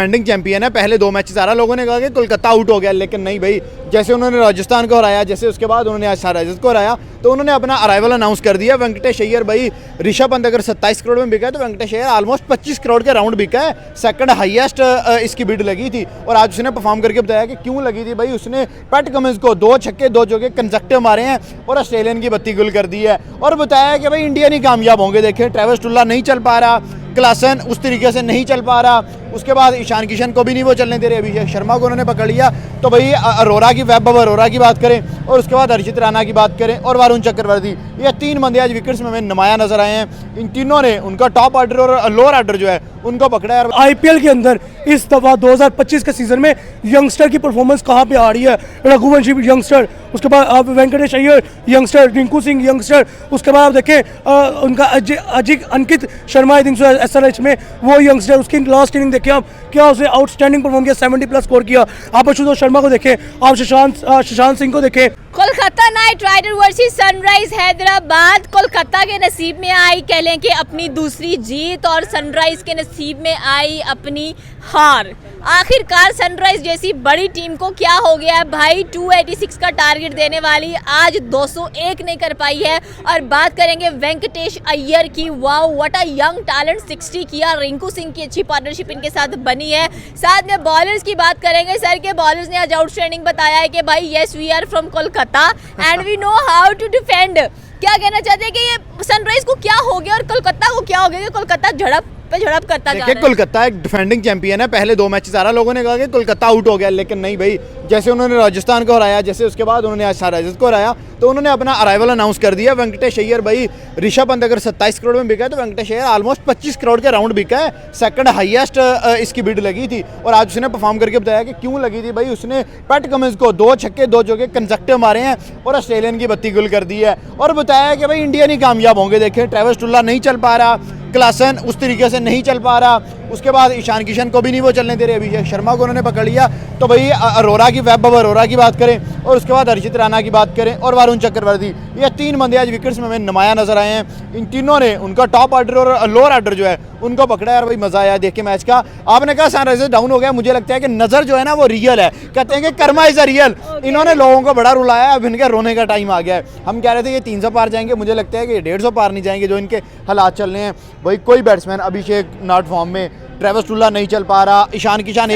Defending champion है। पहले 2 matches आ रहा, लोगों ने कहा कि कोलकाता आउट हो गया, लेकिन नहीं भाई, जैसे उन्होंने राजस्थान को हराया, जैसे उसके बाद उन्होंने आज सनराइजर्स को हराया, तो उन्होंने अपना अराइवल अनाउंस कर दिया। वेंकटेश अय्यर भाई, ऋषभ पंत अगर 27 करोड़ में बिका है तो वेंकटेश अय्यर ऑलमोस्ट 25 करोड़ के राउंड बिका है। सेकंड हाईएस्ट इसकी बिड लगी थी और आज उसने परफॉर्म करके बताया कि क्यों लगी थी भाई। उसने पैट कमिंस को 2 छक्के 2 चौके कंसेक्टिव मारे हैं और ऑस्ट्रेलियन की बत्ती गुल कर दी है और बताया कि भाई इंडिया नहीं कामयाब होंगे। देखें, ट्रेविस टुल्ला नहीं चल पा रहा, क्लासन उस तरीके से नहीं चल पा रहा, उसके बाद ईशान किशन को भी नहीं वो चलने दे रहे, अभिषेक शर्मा को उन्होंने पकड़ लिया। तो भाई अरोरा की, वैभव अरोरा की बात करें और उसके बाद हर्षित राणा की बात करें और वरुण चक्रवर्ती, ये 3 बंदे आज विकेट्स में नुमाया नजर आए हैं। इन तीनों ने उनका टॉप ऑर्डर और लोअर ऑर्डर जो है उनको पकड़ा है। आईपीएल के अंदर इस दफा 2025 के सीजन में यंगस्टर की परफॉर्मेंस कहाँ पे आ रही है? रघुवंशी यंगस्टर, उसके बाद आप वेंकटेश अय्यर यंगस्टर, रिंकू सिंह यंगस्टर, उसके बाद आप देखें उनका Ajit Ankit Sharma I think so SRH में वो यंगस्टर, उसकी लास्ट इनिंग देखें आप, क्या उसने आउटस्टैंडिंग परफॉर्म किया, 70+ स्कोर किया। आप आशुतोष शर्मा को देखें, आप शशांत सिंह को देखें। Kolkata Knight Rider versus Sunrise Hyderabad. Kolkata के नसीब में आई कह लें कि अपनी दूसरी जीत और सनराइज के नसीब में आई अपनी हार। आखिरकार सनराइज जैसी बड़ी टीम को क्या हो गया है भाई, 286 का टारगेट देने वाली आज 201 नहीं कर पाई है। और बात करेंगे वेंकटेश अय्यर की, wow what a young talent, 60 किया। रिंकू सिंह की अच्छी पार्टनरशिप इनके साथ बनी है। साथ में बॉलर्स की बात करेंगे, सर के बॉलर्स ने आज आउटस्टैंडिंग बताया है कि भाई yes we are from Kolkata and we know how to defend. क्या कहना चाहते हैं कि ये सनराइज को क्या हो गया और कोलकाता को क्या हो गया कि कोलकाता झड़प करता जा रहा है? कोलकाता एक डिफेंडिंग चैंपियन है। पहले 2 मैचेस आ रहा, लोगों ने कहा कि कोलकाता आउट हो गया, लेकिन नहीं भाई, जैसे उन्होंने राजस्थान को हराया, जैसे उसके बाद उन्होंने आज सनराइजर्स को हराया, तो उन्होंने अपना अराइवल अनाउंस कर दिया। वेंकटेश अय्यर भाई, ऋषभ पंत अगर 27 करोड़ में बिका है तो वेंकटेश अय्यर ऑलमोस्ट 25 करोड़ के राउंड बिका है। सेकंड हाईएस्ट इसकी बिड लगी थी और आज उसने परफॉर्म करके बताया कि क्यों लगी थी भाई। उसने पैट कमिंस को 2 छक्के 2 चौके कंसेक्टिव मारे हैं और ऑस्ट्रेलियन की बत्ती गुल कर दी है और बताया कि भाई इंडिया नहीं कामयाब होंगे। देखें, ट्रेविस टुल्ला नहीं चल पा रहा, क्लासन उस तरीके से नहीं चल पा रहा, उसके बाद ईशान किशन को भी नहीं वो चलने दे रहे, अभिषेक शर्मा को उन्होंने पकड़ लिया। तो भाई अरोरा की, वैभव अरोरा की बात करें और उसके बाद हर्षित राणा की बात करें और वरुण चक्रवर्ती, ये 3 बंदे आज विकेट्स में नुमाया नजर आए हैं। इन तीनों ने उनका टॉप ऑर्डर और लोअर ऑर्डर जो है उनको पकड़ा है और भाई मजा आया देख के मैच का। आपने कहा सनराइजर्स डाउन हो गया, मुझे लगता है कि नजर जो है ना वो रियल है। कहते हैं कि कर्मा इज अ रियल। इन्होंने लोगों को बड़ा रुलाया, अब इनके रोने का टाइम आ गया है। हम कह रहे थे ये 300 पार जाएंगे, मुझे लगता है कि 150 पार नहीं जाएंगे जो इनके हालात चल रहे हैं। भाई कोई बैट्समैन, अभिषेक नॉट फॉर्म में, ट्रेविस टुल्ला नहीं चल पा रहा, ईशान किशन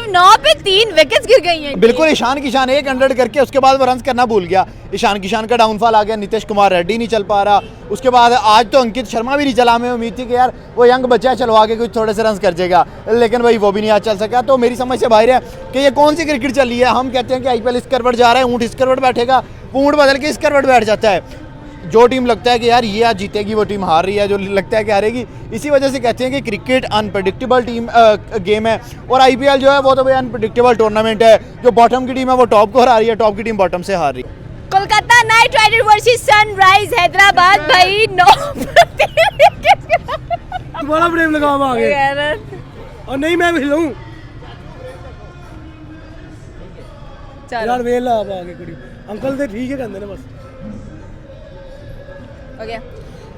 9 पे 3 विकेट्स गिर गई हैं। बिल्कुल, ईशान किशन 100 करके उसके बाद वो रन करना भूल गया। ईशान किशन का डाउनफॉल आ गया, नीतीश कुमार रेड्डी नहीं चल पा रहा, उसके बाद आज तो अंकित शर्मा भी नहीं चला। हमें उम्मीद थी कि यार वो यंग बच्चा है, चलो आगे कुछ थोड़े से रन कर जाएगा, लेकिन भाई वो भी नहीं आज चल सका। तो मेरी समझ से बाहर है कि ये कौन सी क्रिकेट चल रही है। हम कहते हैं कि आईपीएल इस करवट जा रहा है, ऊँट इस करवट बैठेगा, ऊँट बदल के इस करवट बैठ जाता है। जो टीम लगता है कि यार ये आज जीतेगी वो टीम हार रही है, जो लगता है कि हारेगी। इसी वजह से कहते हैं कि क्रिकेट अनप्रेडिक्टेबल गेम है और आईपीएल जो है वो तो भाई अनप्रेडिक्टेबल टूर्नामेंट है। जो बॉटम की टीम है वो टॉप को हरा रही है, टॉप की टीम बॉटम से हार रही है। Kolkata Knight Rider versus Sunrise Hyderabad भाई 9 बड़ा प्रेम लगा आगे और नहीं मैं भी हिलाऊं यार वेला अब आगे कुड़ी अंकल ते ठीक है कहंदे ने बस हो गया।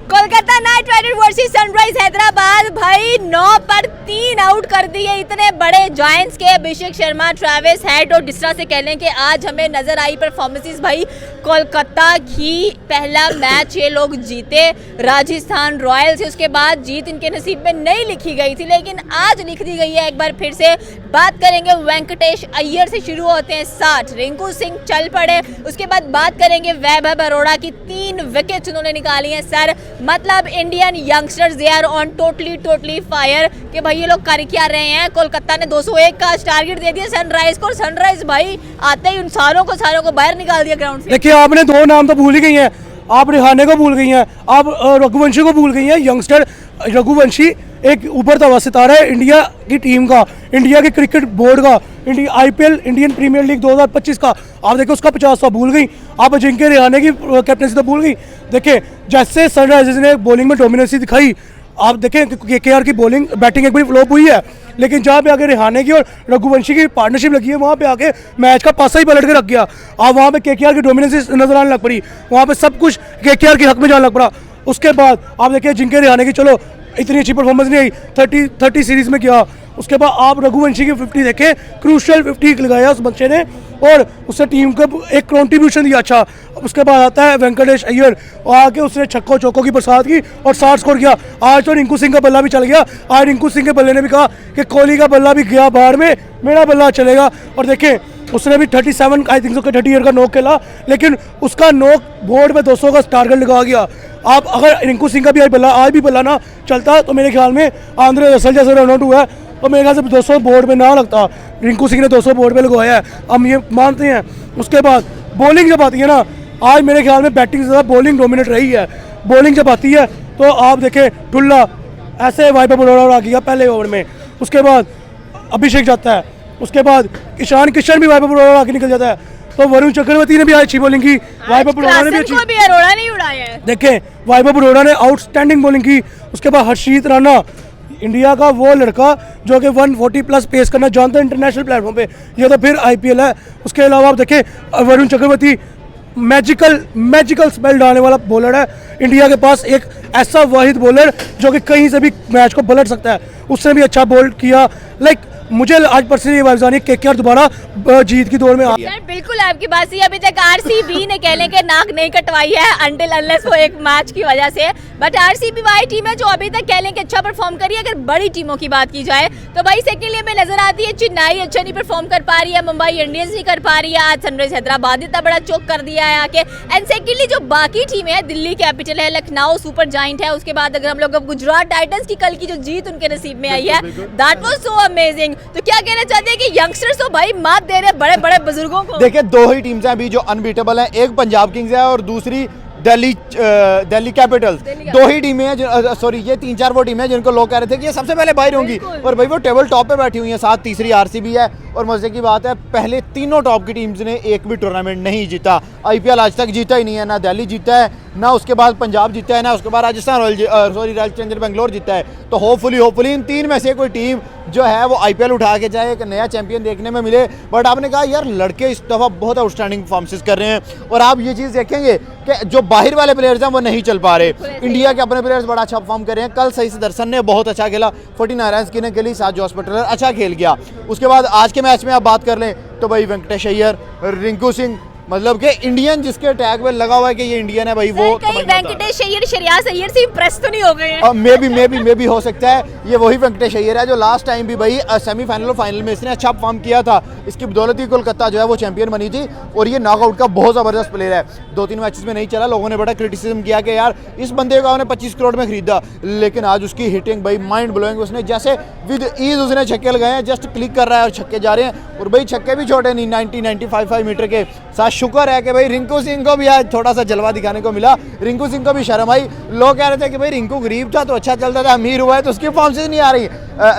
Kolkata Knight Rider versus Sunrise Hyderabad भाई 9 पर 3 आउट कर दिए इतने बड़े जॉइंट्स के अभिषेक शर्मा, ट्रेविस हेड और डिस्ट्रा से कह लें कि आज हमें नजर आई परफॉर्मेंसेस भाई कोलकाता की। पहला मैच ये लोग जीते राजस्थान रॉयल्स से, उसके बाद जीत इनके नसीब में नहीं लिखी गई थी लेकिन आज लिख दी गई है एक बार फिर से। बात करेंगे वेंकटेश अय्यर से, शुरू होते हैं 60, रिंकू सिंह चल पड़े, उसके बाद बात करेंगे वैभव अरोड़ा की, 3 विकेट्स उन्होंने निकाली हैं। सर मतलब Indian youngsters they are on totally fire कि भाई ये लोग कर क्या रहे हैं। कोलकाता ने 201 का टारगेट दे दिया सनराइज को और सनराइज भाई आते ही उन सारों को बाहर निकाल दिया ग्राउंड से। देखिए आपने 2 नाम तो भूल ही गई हैं, आप रिहाने को भूल गई हैं, आप रघुवंशी को भूल गई हैं। यंगस्टर रघुवंशी एक उभरता हुआ सितारा है इंडिया की टीम का, इंडिया के क्रिकेट बोर्ड का, आईपीएल इंडियन प्रीमियर लीग 2025 का। आप देखो उसका 50 भूल गई, आप अजिंक्य रिहाने की कैप्टनसी तो भूल गई। देखिए जैसे सनराइजर्स ने बॉलिंग में डोमिनेंसी दिखाई, आप देखें केकेआर की बॉलिंग बैटिंग एक बार फ्लॉप हुई है, लेकिन जहाँ पे आगे रिहाने की और रघुवंशी की पार्टनरशिप लगी है वहाँ पे आके मैच का पासा ही पलट के रख गया। आप वहाँ पे केकेआर की डोमिनेंसी नजर आने लग पड़ी, वहाँ पे सब कुछ केकेआर के हक में जाने लग पड़ा। उसके बाद आप देखिए जिनके रिहाने की, चलो इतनी अच्छी परफॉर्मेंस नहीं आई, 30 सीरीज में किया। उसके बाद आप रघुवंशी की 50 देखें, क्रूशियल 50 लगाया उस बच्चे ने और उससे टीम को एक कंट्रीब्यूशन दिया अच्छा। उसके बाद आता है वेंकटेश अय्यर, आके उसने छक्कों चौकों की बरसात की और 60 स्कोर किया। आज तो रिंकू सिंह का बल्ला भी चल गया, आज रिंकू सिंह के बल्ले ने भी कहा कि कोहली का बल्ला भी गया बाहर में, मेरा बल्ला चलेगा। और देखें उसने भी 37 आई थिंक सो 30 ईयर का नॉक खेला, लेकिन उसका नॉक बोर्ड में 200 का टारगेट लगा गया। आप अगर रिंकू सिंह का भी आज भी बल्ला ना चलता तो मेरे ख्याल में आंद्रे रसल जैसे रन आउट हुआ है तो मेरे ख्याल से 200 बोर्ड में ना लगता। रिंकू सिंह ने 200 बोर्ड में लगवाया है, हम ये मानते हैं। उसके बाद बॉलिंग जब आती है ना, आज मेरे ख्याल में बैटिंग से ज़्यादा बॉलिंग डोमिनेट रही है। बॉलिंग जब आती है तो आप देखें टुल्ला ऐसे वाइपर बरोड़ा उड़ा गया पहले ओवर में। उसके बाद अभिषेक जाता है, उसके बाद ईशान किशन भी वाइपर बरोड़ा उड़ा के निकल जाता है। तो वरुण चक्रवर्ती ने भी अच्छी बॉलिंग की, वाइपर बरोड़ा ने भी अच्छी, अरोड़ा नहीं उड़ाया है। देखें वाइपर बरोड़ा ने आउटस्टैंडिंग बॉलिंग की। उसके बाद हर्षीत राणा, इंडिया का वो लड़का जो कि 140 प्लस पेस करना जानता है इंटरनेशनल प्लेटफॉर्म पे, ये तो फिर आईपीएल है। उसके अलावा आप देखें वरुण चक्रवर्ती मैजिकल स्पेल डालने वाला बॉलर है। इंडिया के पास एक ऐसा वाहिद बॉलर जो कि कहीं से भी मैच को पलट सकता है, उसने भी अच्छा बॉल किया। मुझे आज पर्सनली वाइब्स आ रही है केकेआर दोबारा जीत की दौड़ में आ गया। सर बिल्कुल आपकी बात सही है। अभी तक आरसीबी ने कह लें कि नाक नहीं कटवाई है अनटिल अनलेस वो एक मैच की वजह से, बट आरसीबी वही टीम है जो अभी तक कह लें कि अच्छा परफॉर्म करी है। अगर बड़ी टीमों की बात की जाए तो भाई सेकेंडली में नजर आती है चेन्नई अच्छा नहीं परफॉर्म कर पा रही है, मुंबई इंडियंस नहीं कर पा रही है, आज सनराइज हैदराबाद इतना बड़ा चौक कर दिया है आके। एंड सेकेंडली जो बाकी टीम है, दिल्ली कैपिटल है, लखनऊ सुपर जायंट है, उसके बाद अगर हम लोग गुजरात टाइटंस की कल की जो जीत उनके नसीब में आई है, दैट वाज सो अमेजिंग। तो क्या कहना चाहते हैं कि यंगस्टर्स तो भाई मात दे रहे बड़े बड़े बुजुर्गों को। देखिए दो ही टीम्स हैं अभी जो अनबीटेबल हैं, एक पंजाब किंग्स है और दूसरी दिल्ली कैपिटल्स। दो ही टीमें हैं, सॉरी ये 3-4 वो टीमें हैं जिनको लोग कह रहे थे कि ये सबसे पहले बाहर होंगी, और भाई वो टेबल टॉप पे बैठी हुई हैं। साथ तीसरी आरसीबी है, और मजे की बात है पहले तीनों टॉप की टीम्स ने एक भी टूर्नामेंट नहीं जीता। आईपीएल आज तक जीता ही नहीं है, ना दिल्ली जीता है, ना उसके बाद पंजाब जीता है, ना उसके बाद राजस्थान रॉयल चैलेंजर बेंगलोर जीता है। तो होपफुली इन तीन में से कोई टीम जो है वो आईपीएल उठा के जाए, एक नया चैंपियन देखने में मिले। बट आपने कहा यार लड़के इस दफ़ा बहुत आउटस्टैंडिंग परफॉर्मेंस कर रहे हैं, और आप ये चीज़ देखेंगे कि जो बाहर वाले प्लेयर्स हैं वो नहीं चल पा रहे, इंडिया के अपने प्लेयर्स बड़ा अच्छा परफॉर्म कर रहे हैं। कल सही से दर्शन ने बहुत अच्छा खेला, 49 रन की ने खेली, साथ जॉस बटलर अच्छा खेल गया। उसके बाद आज के मैच में आप बात कर लें तो भाई वेंकटेश अय्यर, रिंकू सिंह, मतलब कि इंडियन जिसके टैग पे लगा हुआ है कि ये इंडियन है भाई, वो कहीं वेंकटेश अय्यर श्रेयस अय्यर से इंप्रेस तो नहीं हो गए हैं? मे भी हो सकता है ये वही वेंकटेश अय्यर है जो लास्ट टाइम भी भाई सेमीफाइनल और फाइनल में इसने अच्छा परफॉर्म किया था। इसकी बदौलत ही कोलकाता जो है वो चैंपियन बनी थी, और ये नॉकआउट का बहुत ज़बरदस्त प्लेयर है। 2-3 मैचेस में नहीं चला, लोगों ने बड़ा क्रिटिसिज्म किया कि यार इस बंदे को उन्होंने 25 करोड़ में खरीदा, लेकिन आज उसकी हिटिंग भाई माइंड ब्लोइंग। उसने जैसे विद ईज उसने छक्के लगाए हैं, जस्ट क्लिक कर रहा है और छक्के जा रहे हैं, और भाई छक्के भी छोटे नहीं, 90-95 मीटर के साथ। शुक्र है कि भाई रिंकू सिंह को भी आज थोड़ा सा जलवा दिखाने को मिला, रिंकू सिंह को भी शर्म आई। लोग कह रहे थे कि भाई रिंकू गरीब था तो अच्छा चलता था, अमीर हुआ है तो उसकी परफॉर्मेंस नहीं आ रही।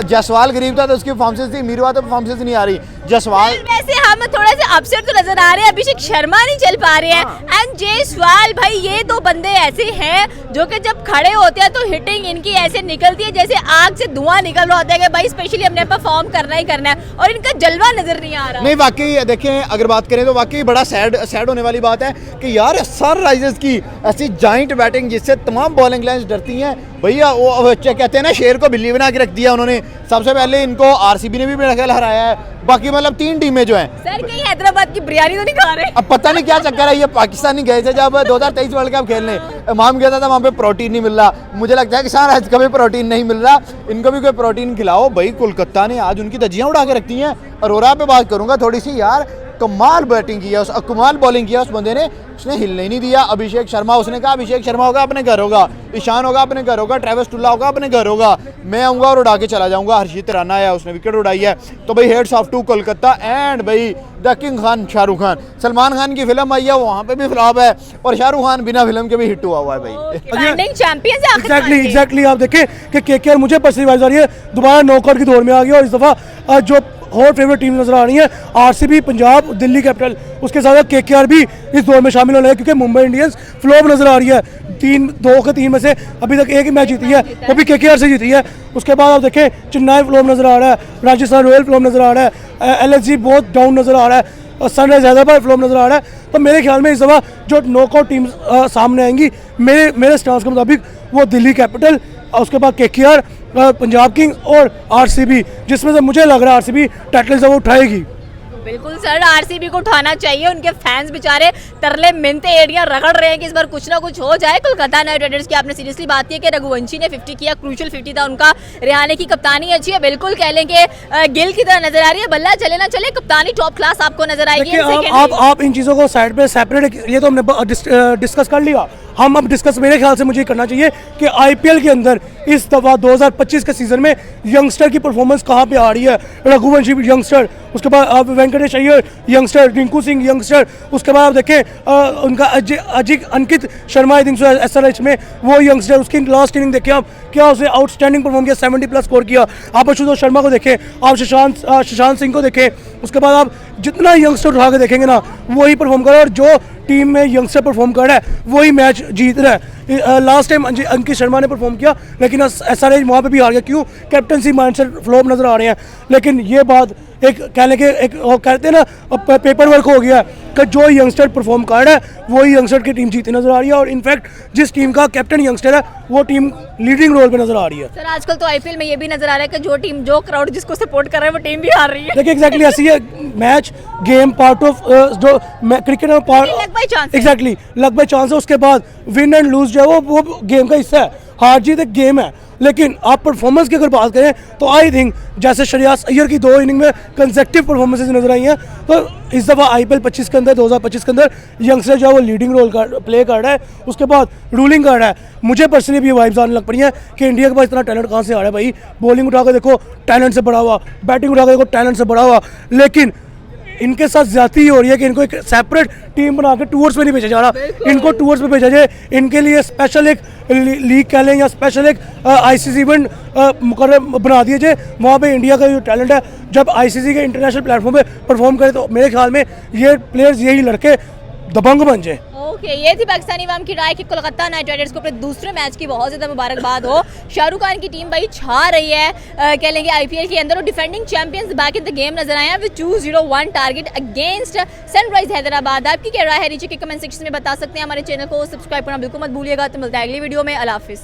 जसवाल गरीब था तो उसकी परफॉर्मेंस थी, अमीर हुआ तो परफॉर्मेंस नहीं आ रही। जसवाल वैसे हम थोड़ा सा अपसेट तो नजर आ रहे हैं, अभिषेक शर्मा नहीं चल पा रहे हैं, एंड जयसवाल भाई ये दो बंदे ऐसे हैं जो कि जब खड़े होते हैं तो हिटिंग इनकी ऐसे निकलती है जैसे आग से धुआं निकल रहा होता है कि भाई स्पेशली हमने परफॉर्म करना ही करना है, और इनका जलवा नजर नहीं आ रहा। नहीं वाकई देखें अगर बात करें तो वाकई बड़ा सैड होने वाली बात है कि यार सनराइजर्स की ऐसी जाइंट बैटिंग जिससे तमाम बॉलिंग लाइन्स डरती हैं भैया, वो कहते हैं ना शेर को बिल्ली बना के रख दिया उन्होंने। सबसे पहले इनको आरसीबी ने भी मेरा ख्याल हराया है, बाकी मतलब 3 टीमें जो हैं। सर कहीं हैदराबाद की बिरयानी तो नहीं खा रहे? अब पता नहीं क्या चक्कर है, ये पाकिस्तानी गए थे जब 2023 वर्ल्ड कप खेलने, इमाम कहता था वहाँ पे प्रोटीन नहीं मिल रहा। मुझे लगता है कि सनराइजर्स का भी प्रोटीन नहीं मिल रहा, इनको भी कोई प्रोटीन खिलाओ भाई। कोलकाता ने आज उनकी धज्जियाँ उड़ा के रखती हैं। अरोड़ा पे बात करूँगा थोड़ी सी, यार कमाल बैटिंग किया, कमाल बॉलिंग किया उस बंदे ने, उसने हिलने ही नहीं दिया। अभिषेक शर्मा, उसने कहा अभिषेक शर्मा होगा अपने घर होगा, ईशान होगा अपने घर होगा, ट्रेविस टुल्ला होगा अपने घर होगा, मैं आऊँगा और उड़ा के चला जाऊँगा। हर्षित राणा आया, उसने विकेट उड़ाई है। तो भाई heads off to Kolkata and भाई द किंग खान शाहरुख खान। सलमान खान की फिल्म आई है, वहाँ पे भी फ्लॉप है, और शाहरुख खान बिना फिल्म के भी हिट हुआ है भाई। एग्जैक्टली आप देखें कि केकेआर मुझे पर्सनली वाइज आ रही है दोबारा नॉकआउट की दौड़ में आ गई, और इस दफ़ा जो और फेवरेट टीम नजर आ रही है आरसीबी, पंजाब, दिल्ली कैपिटल, उसके साथ केकेआर भी इस दौर में शामिल होने है, क्योंकि मुंबई इंडियंस फ्लॉप नजर आ रही है। 2 में से अभी तक एक ही मैच जीती है, वो भी केकेआर से जीती है। उसके बाद आप देखें चेन्नई फ्लॉप नजर आ रहा है, राजस्थान रॉयल फ्लॉप नजर आ रहा है, एलएसजी बहुत डाउन नजर आ रहा है, और सनराइज हैदराबाद फ्लॉप नजर आ रहा है। तो मेरे ख्याल में इस दफ़ा जो नॉकआउट टीम्स सामने आएंगी, मेरे स्टांस के मुताबिक वो दिल्ली कैपिटल, उसके बाद KKR, पंजाब किंग और RCB, जिसमें से मुझे लग रहा है आरसीबी टाइटल वो उठाएगी। बिल्कुल सर, आरसीबी को उठाना चाहिए। उनके फैंस बेचारे तरले मिनते एड़ियां रगड़ रहे हैं कि इस बार कुछ ना कुछ हो जाए। कोलकाता नाइट राइडर्स की आपने सीरियसली बात की कि रघुवंशी ने 50 किया, क्रूशियल 50 था उनका। रिहाने की कप्तानी अच्छी है, बिल्कुल कह लें कि गिल की तरह नजर आ रही है। बल्ला चले ना चले, कप्तानी टॉप क्लास आपको नजर आएगी। आप इन चीज़ों को साइड पे सेपरेट, ये तो हमने डिस्कस कर लिया। हम अब डिस्कस मेरे ख्याल से मुझे करना चाहिए कि IPL के अंदर इस दफ़ा 2025 के सीज़न में यंगस्टर की परफॉर्मेंस कहाँ पे आ रही है। रघुवंशी यंगस्टर, उसके बाद आप वेंकटेश अय्यर यंगस्टर, रिंकू सिंह यंगस्टर, उसके बाद आप देखें उनका Ajit Ankit Sharma I think SRH में वो यंगस्टर, उसकी लास्ट इनिंग देखें आप, क्या उसने आउटस्टैंडिंग परफॉर्म किया, 70+ स्कोर किया। आप आशुतोष शर्मा को देखें, आप शशांत सिंह को देखें, उसके बाद आप जितना यंगस्टर उठा के देखेंगे ना वही परफॉर्म कर रहा है, और जो टीम में यंगस्टर परफॉर्म कर रहा है वही मैच जीत रहा है। लास्ट टाइम अंकित शर्मा ने परफॉर्म किया लेकिन SRH वहाँ पे भी हार गया। क्यों? कैप्टनसी माइंडसेट फ्लॉप नज़र आ रहे हैं। लेकिन ये बात एक कहने के एक कहते हैं ना पेपर वर्क हो गया कि जो यंगस्टर परफॉर्म कर रहा है वही यंगस्टर की टीम जीती नजर आ रही है, और इनफैक्ट जिस टीम का कैप्टन यंगस्टर है वो टीम लीडिंग रोल पे नजर आ रही है। सर आजकल तो IPL में ये भी नजर आ रहा है कि जो टीम, जो क्राउड जिसको सपोर्ट कर रहा है वो टीम भी हार रही है। देखिए एग्जैक्टली ऐसी है, मैच गेम पार्ट ऑफ जो क्रिकेट में part luck by chance, exactly luck by chance है। उसके बाद विन एंड लूज जो है वो गेम का हिस्सा है, हार जीत एक गेम है। लेकिन आप परफॉर्मेंस की अगर बात करें तो आई थिंक जैसे श्रेयस अय्यर की 2 इनिंग में कंसेक्टिव परफॉर्मेंसेज नजर आई हैं, तो इस दफ़ा IPL 25 के अंदर 2025 के अंदर यंगस्टर जो है वो लीडिंग रोल प्ले कर रहा है, उसके बाद रूलिंग कर रहा है। मुझे पर्सनली भी वाइब्स आने लग पड़ी हैं कि इंडिया के पास इतना टैलेंट कहाँ से आ रहा है भाई। बॉलिंग उठा के देखो टैलेंट से बड़ा हुआ, बैटिंग उठा के देखो टैलेंट से बड़ा हुआ, लेकिन इनके साथ ज्यादती हो रही है कि इनको एक सेपरेट टीम बना के टूर्स पे नहीं भेजा जा रहा। इनको टूर्स पे भेजा जाए, इनके लिए स्पेशल एक लीग कह लें या स्पेशल एक ICC इवेंट मुकर्रर बना दिए जाए। वहाँ पे इंडिया का जो टैलेंट है जब ICC के इंटरनेशनल प्लेटफॉर्म पे परफॉर्म करे तो मेरे ख्याल में ये प्लेयर्स, यही लड़के दबंग बन जाए। ओके, ये थी पाकिस्तानी अवाम की राय कि कोलकाता नाइट राइडर्स को अपने दूसरे मैच की बहुत ज़्यादा मुबारकबाद हो। शाहरुख खान की टीम भाई छा रही है, कह लेंगे IPL के अंदर। और defending champions back in the game नजर आए हैं with 201 target against sunrise Hyderabad. आपकी क्या राय है नीचे के कमेंट सेक्शन में बता सकते हैं। हमारे चैनल को सब्सक्राइब करना बिल्कुल मत भूलिएगा। तो मिलता है अगली वीडियो में। अल्लाह हाफिज़।